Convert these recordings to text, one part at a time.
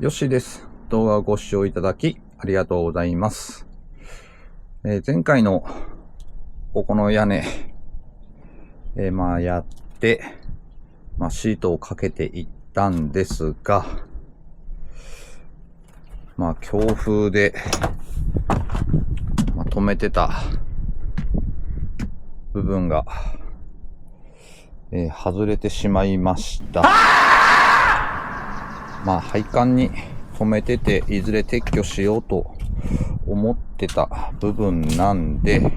よしです。動画をご視聴いただきありがとうございます。前回のここの屋根、やって、シートをかけていったんですが、強風で、止めてた部分が、外れてしまいました。配管に止めてて、いずれ撤去しようと思ってた部分なんで、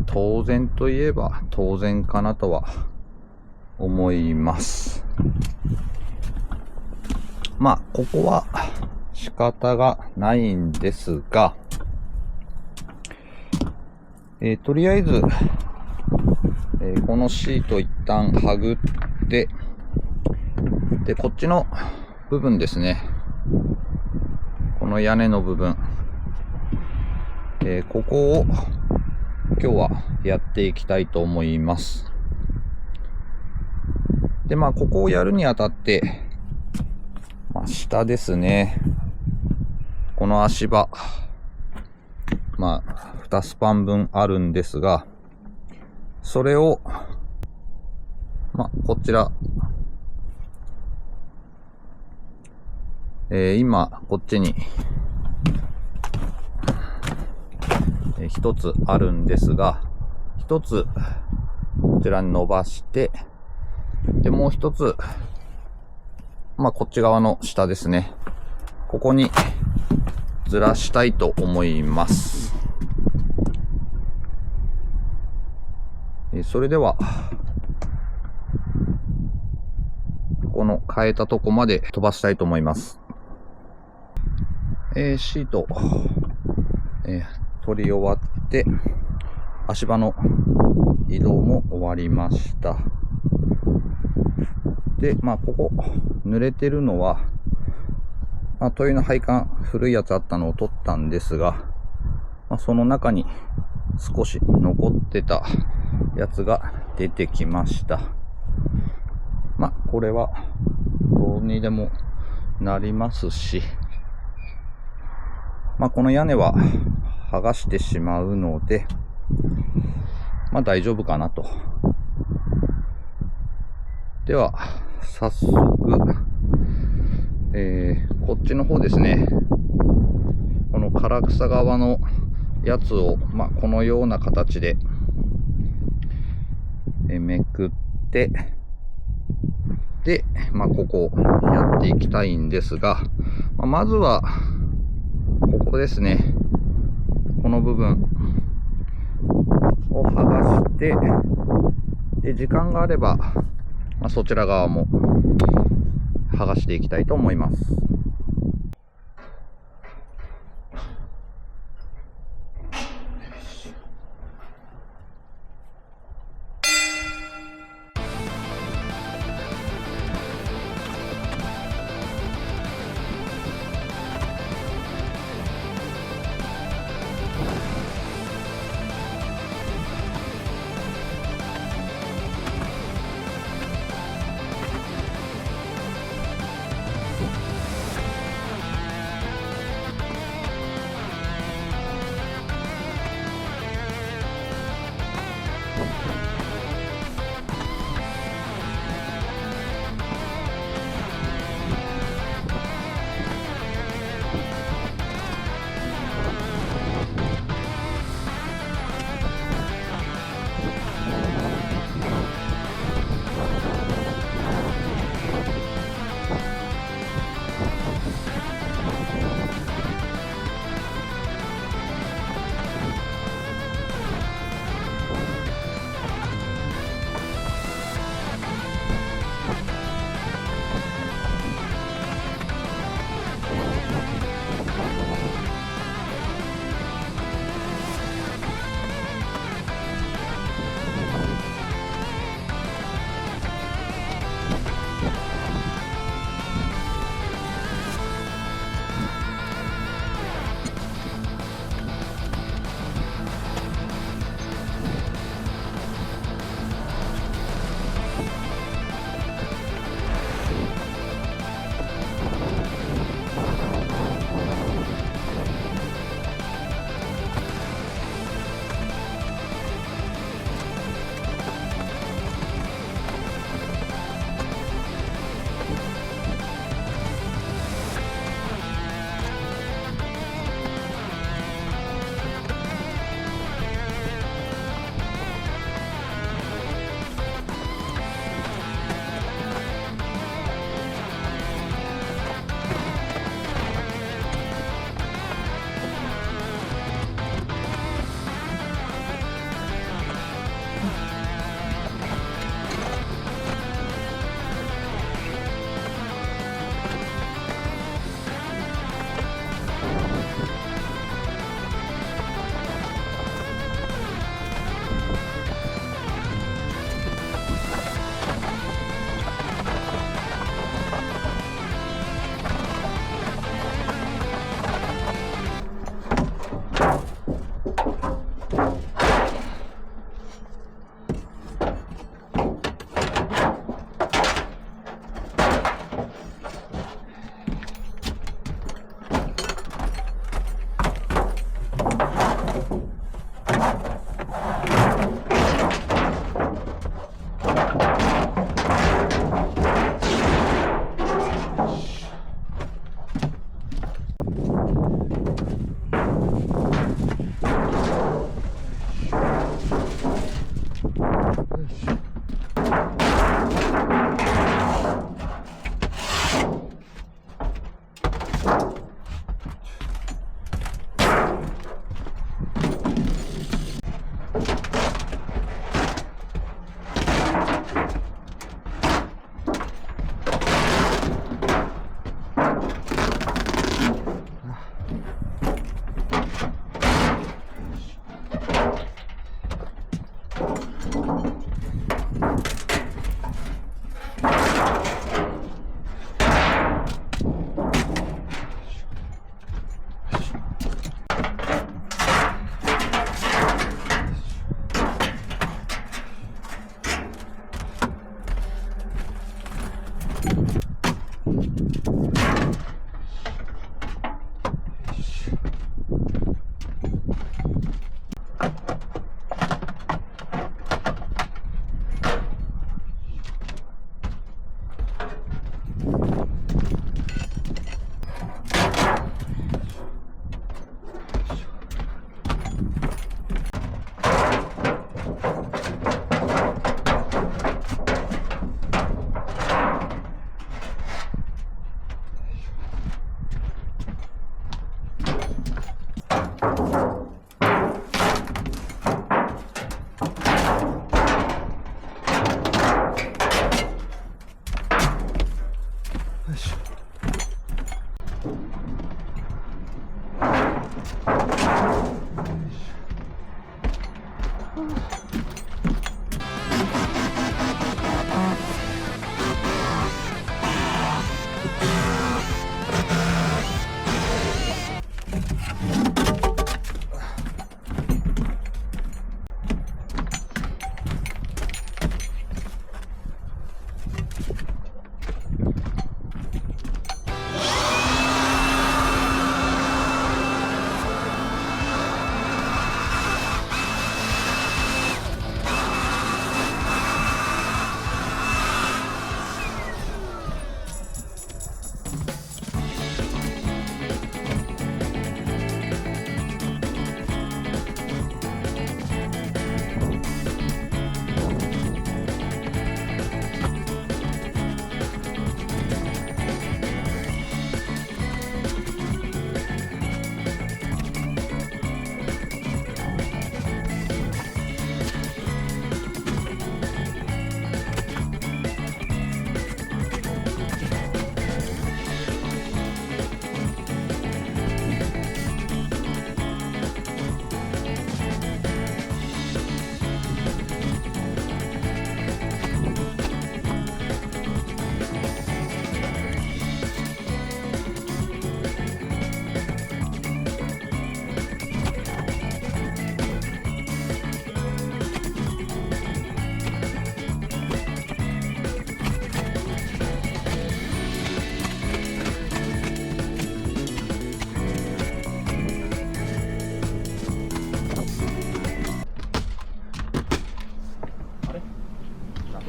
当然といえば当然かなとは思います。ここは仕方がないんですが、とりあえず、このシート一旦剥ぐって、で、こっちの部分ですね。この屋根の部分。ここを今日はやっていきたいと思います。で、ここをやるにあたって、下ですね。この足場。2スパン分あるんですが、それを、こちら、今、こっちに、一つあるんですが、一つ、こちらに伸ばして、で、もう一つ、こっち側の下ですね。ここにずらしたいと思います。それでは、この変えたとこまで飛ばしたいと思います。シート、取り終わって、足場の移動も終わりました。で、ここ、濡れてるのは、灯油の配管、古いやつあったのを取ったんですが、その中に少し残ってたやつが出てきました。これは、どうにでもなりますし、この屋根は剥がしてしまうので、大丈夫かなと。では、早速、こっちの方ですね。この唐草側のやつを、このような形で、めくって、で、ここをやっていきたいんですが、まずは、ここですね。この部分を剥がして、で、時間があれば、そちら側も剥がしていきたいと思います。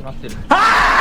なってる。あ